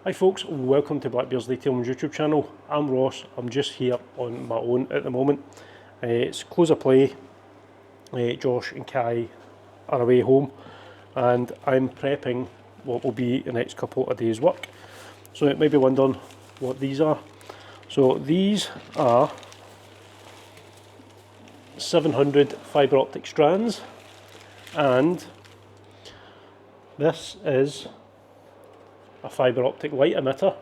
Hi folks, welcome to Blackbeard's Detailing YouTube channel. I'm Ross, I'm just here on my own at the moment. It's close of play, Josh and Kai are away home and I'm prepping what will be the next couple of days work. So you may be wondering what these are. So these are 700 fibre optic strands, and this is a fibre optic light emitter,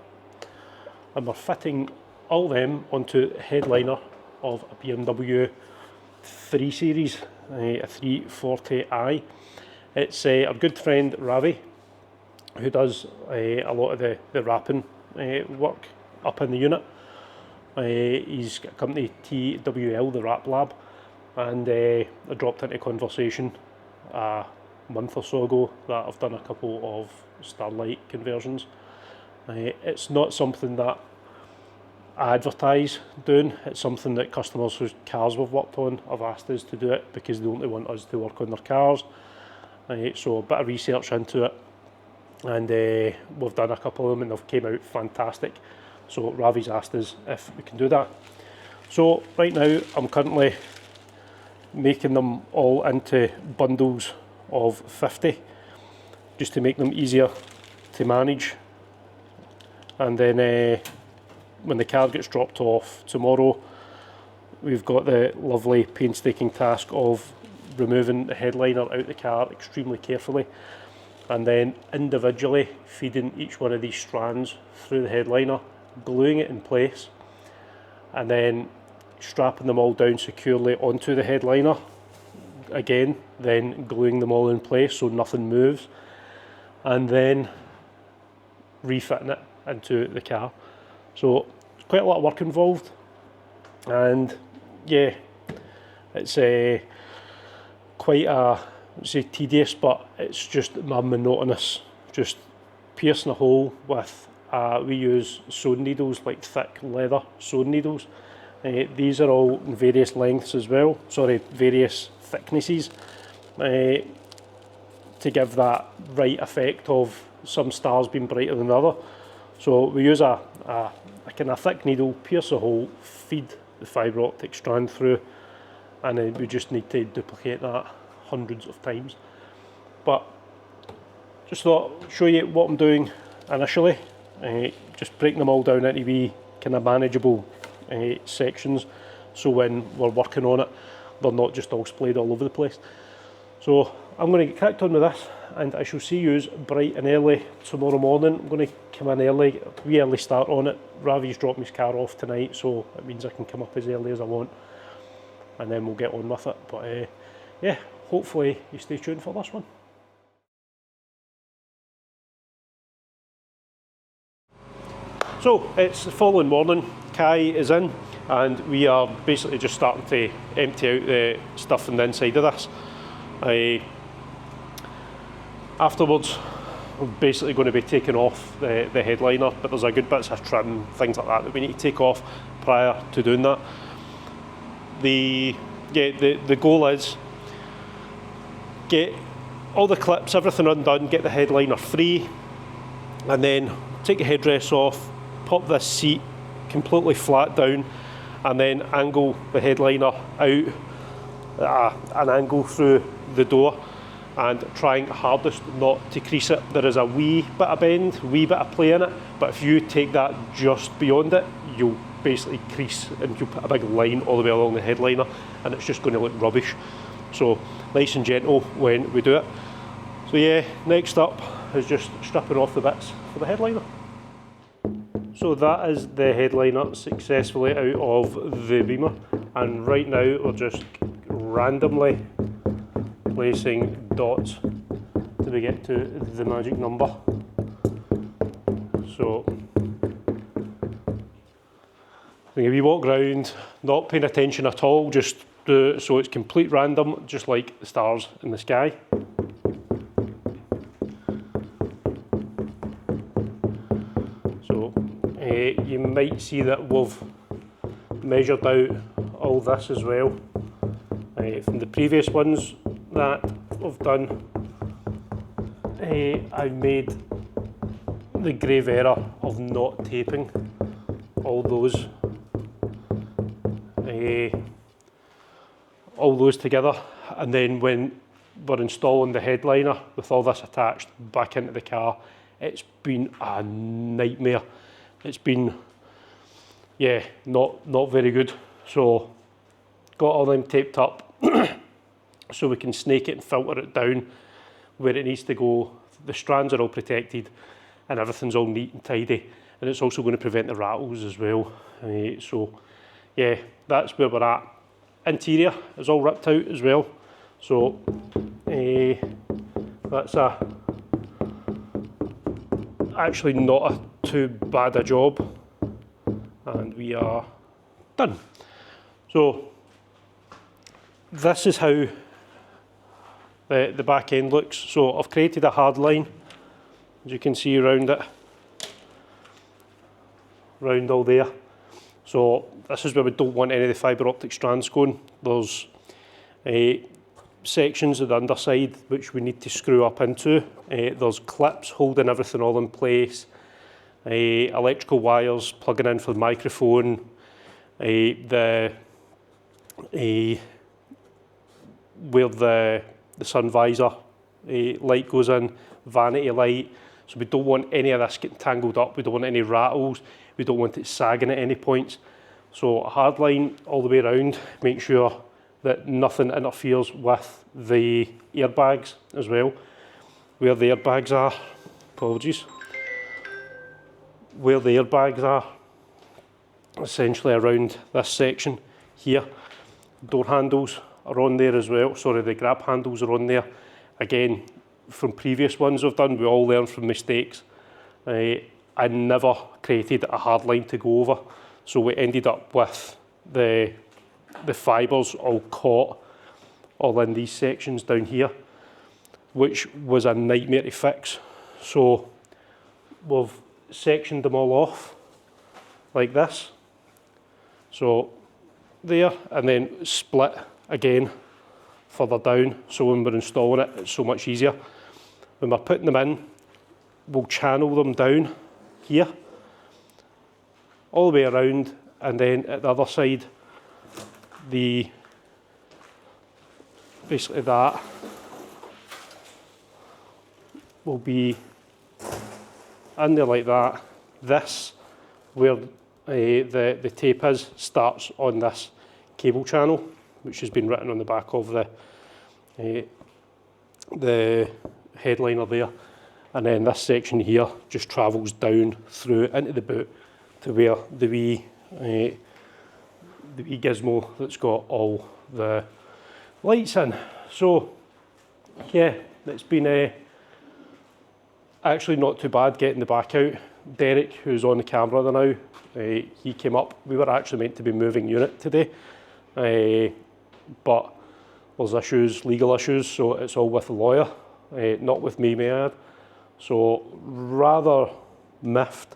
and we're fitting all them onto the headliner of a BMW 3 Series, a 340i. It's our good friend Ravi who does a lot of the wrapping work up in the unit. He's got a company, TWL, the Wrap Lab, and I dropped into conversation a month or so ago that I've done a couple of Starlight conversions. It's not something that I advertise doing, it's something that customers whose cars we've worked on have asked us to do it because they only want us to work on their cars. So a bit of research into it, and we've done a couple of them and they've came out fantastic. So Ravi's asked us if we can do that. So right now I'm currently making them all into bundles of 50 just to make them easier to manage, and then when the car gets dropped off tomorrow, we've got the lovely painstaking task of removing the headliner out the car extremely carefully and then individually feeding each one of these strands through the headliner, gluing it in place, and then strapping them all down securely onto the headliner again, then gluing them all in place so nothing moves, and then refitting it into the car. So there's quite a lot of work involved, and yeah, it's quite tedious, but it's just monotonous, just piercing a hole with we use sewing needles, like thick leather sewing needles. These are all in various lengths as well, various thicknesses, to give that right effect of some stars being brighter than other. So we use a kind of thick needle, pierce a hole, feed the fibre optic strand through, and then we just need to duplicate that hundreds of times. But just thought show you what I'm doing initially, just breaking them all down into wee kind of manageable sections, so when we're working on it they're not just all splayed all over the place. So I'm going to get cracked on with this, and I shall see you bright and early tomorrow morning. I'm going to come in early, a wee early start on it. Ravi's dropping his car off tonight, so it means I can come up as early as I want, and then we'll get on with it. But yeah, hopefully you stay tuned for this one. So it's the following morning, Kai is in, and we are basically just starting to empty out the stuff on the inside of this. Afterwards, we're basically going to be taking off the headliner, but there's a good bits of trim, things like that we need to take off prior to doing that. The goal is get all the clips, everything undone, get the headliner free, and then take the headrest off, pop this seat completely flat down, and then angle the headliner out an angle through the door, and trying hardest not to crease it. There is a wee bit of bend, wee bit of play in it, but if you take that just beyond it, you'll basically crease and you'll put a big line all the way along the headliner, and it's just going to look rubbish. So nice and gentle when we do it. So yeah, next up is just stripping off the bits for the headliner. So that is the headliner successfully out of the Beamer, and right now we're just randomly placing dots till we get to the magic number. So if you walk around not paying attention at all, just do it so it's complete random, just like the stars in the sky. So you might see that we've measured out all this as well from the previous ones that we've done. I've made the grave error of not taping all those together, and then when we're installing the headliner with all this attached back into the car, it's been a nightmare. It's been, yeah, not very good. So got all them taped up so we can snake it and filter it down where it needs to go. The strands are all protected and everything's all neat and tidy, and it's also going to prevent the rattles as well. So yeah, that's where we're at. Interior is all ripped out as well, so that's actually not too bad a job, and we are done. So this is how the back end looks. So I've created a hard line, as you can see around it, round all there. So this is where we don't want any of the fibre optic strands going. There's sections of the underside which we need to screw up into. There's clips holding everything all in place. Electrical wires plugging in for the microphone. Where the sun visor light goes in, vanity light. So we don't want any of this getting tangled up. We don't want any rattles. We don't want it sagging at any points. So a hard line all the way around. Make sure that nothing interferes with the airbags as well. Where the airbags are, apologies. Where the airbags are, essentially around this section here. Door handles are on there as well. Sorry, the grab handles are on there. Again, from previous ones I've done, we all learn from mistakes. I never created a hard line to go over, so we ended up with the fibres all caught all in these sections down here, which was a nightmare to fix. So we've sectioned them all off like this, so there, and then split again further down, so when we're installing it, it's so much easier. When we're putting them in, we'll channel them down here all the way around, and then at the other side, basically that will be in there like that. This, where the tape is, starts on this cable channel, which has been written on the back of the headliner there, and then this section here just travels down through into the boot to where the wee gizmo that's got all the lights in. So yeah, it's been actually not too bad getting the back out. Derek, who's on the camera now, he came up. We were actually meant to be moving unit today, but there's issues, legal issues, so it's all with the lawyer, not with me, may I add. So rather miffed.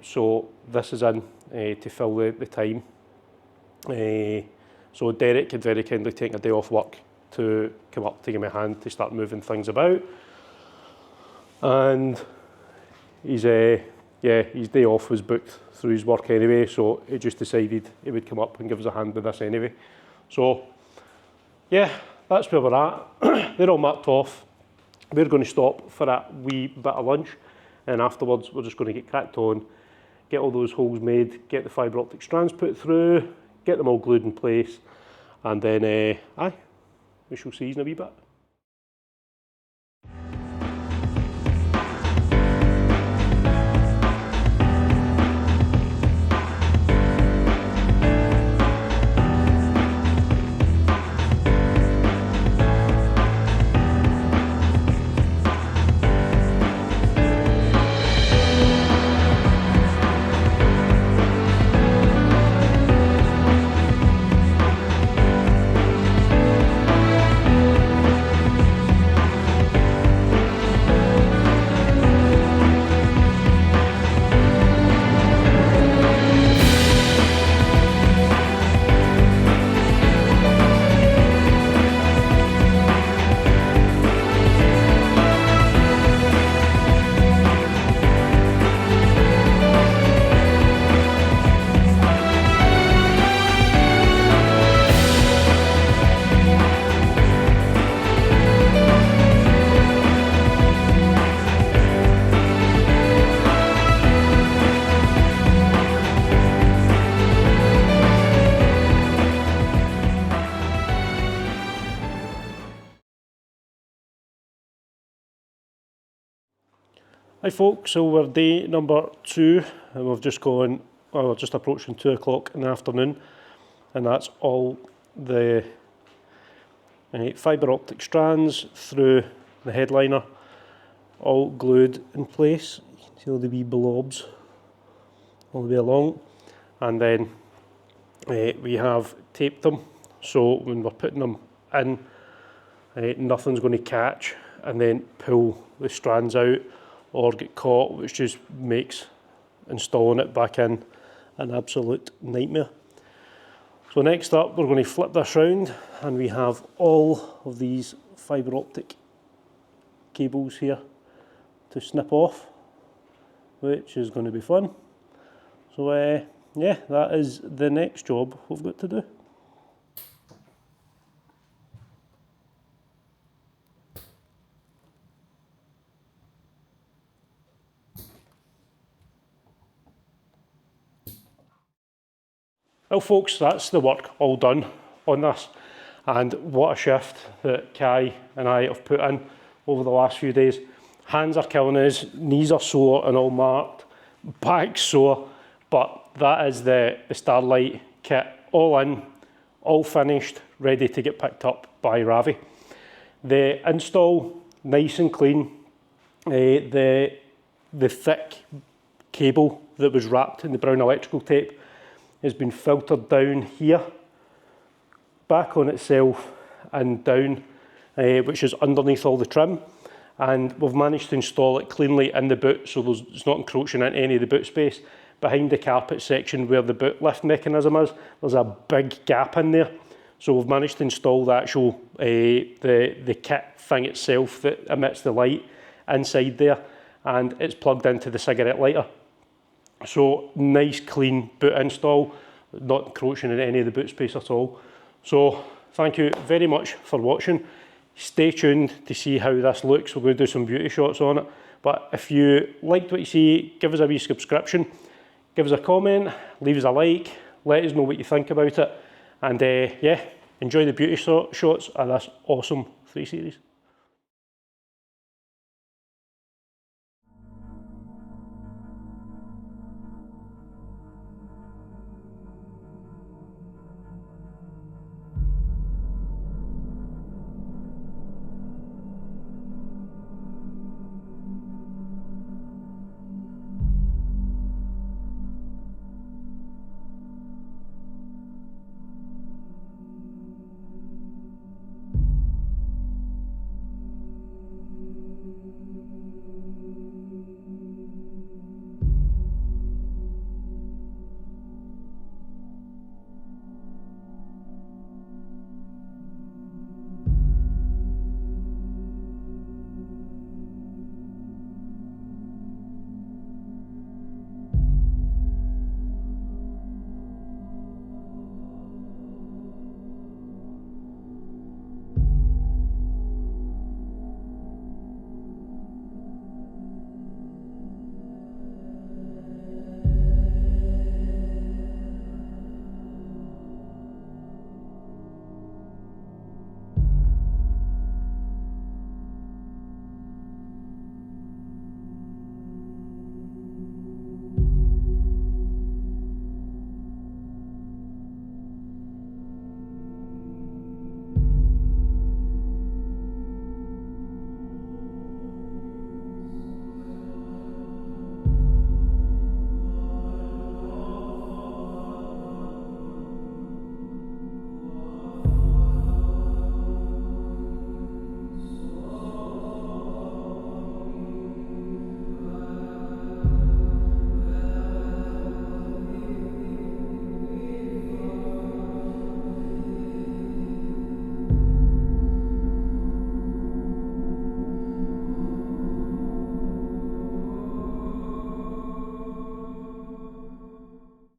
So this is in to fill the time. So Derek had very kindly taken a day off work to come up to give me a hand to start moving things about. And his day off was booked through his work anyway, so he just decided he would come up and give us a hand with this anyway. So yeah, that's where we're at. They're all marked off. We're going to stop for a wee bit of lunch, and afterwards we're just going to get cracked on, get all those holes made, get the fibre optic strands put through, get them all glued in place, and then we shall see you in a wee bit. Hi folks, so we're day number 2 and we've just gone, well, we're just approaching 2 o'clock in the afternoon, and that's all the fibre optic strands through the headliner, all glued in place. You can see all the wee blobs all the way along, and then we have taped them so when we're putting them in, nothing's going to catch and then pull the strands out or get caught, which just makes installing it back in an absolute nightmare. So next up, we're going to flip this round and we have all of these fibre optic cables here to snip off, which is going to be fun. So yeah, that is the next job we've got to do. Well folks, that's the work all done on this, and what a shift that Kai and I have put in over the last few days. Hands are killing us, knees are sore and all marked, back sore, but that is the Starlight kit all in, all finished, ready to get picked up by Ravi. The install, nice and clean. The thick cable that was wrapped in the brown electrical tape has been filtered down here, back on itself and down, which is underneath all the trim, and we've managed to install it cleanly in the boot so it's not encroaching into any of the boot space. Behind the carpet section where the boot lift mechanism is, there's a big gap in there, so we've managed to install the actual the kit thing itself that emits the light inside there, and it's plugged into the cigarette lighter. So nice clean boot install, not encroaching in any of the boot space at all. So thank you very much for watching. Stay tuned to see how this looks. We're going to do some beauty shots on it. But if you liked what you see, give us a wee subscription, give us a comment, leave us a like, let us know what you think about it. And yeah, enjoy the beauty shots of this awesome 3 Series.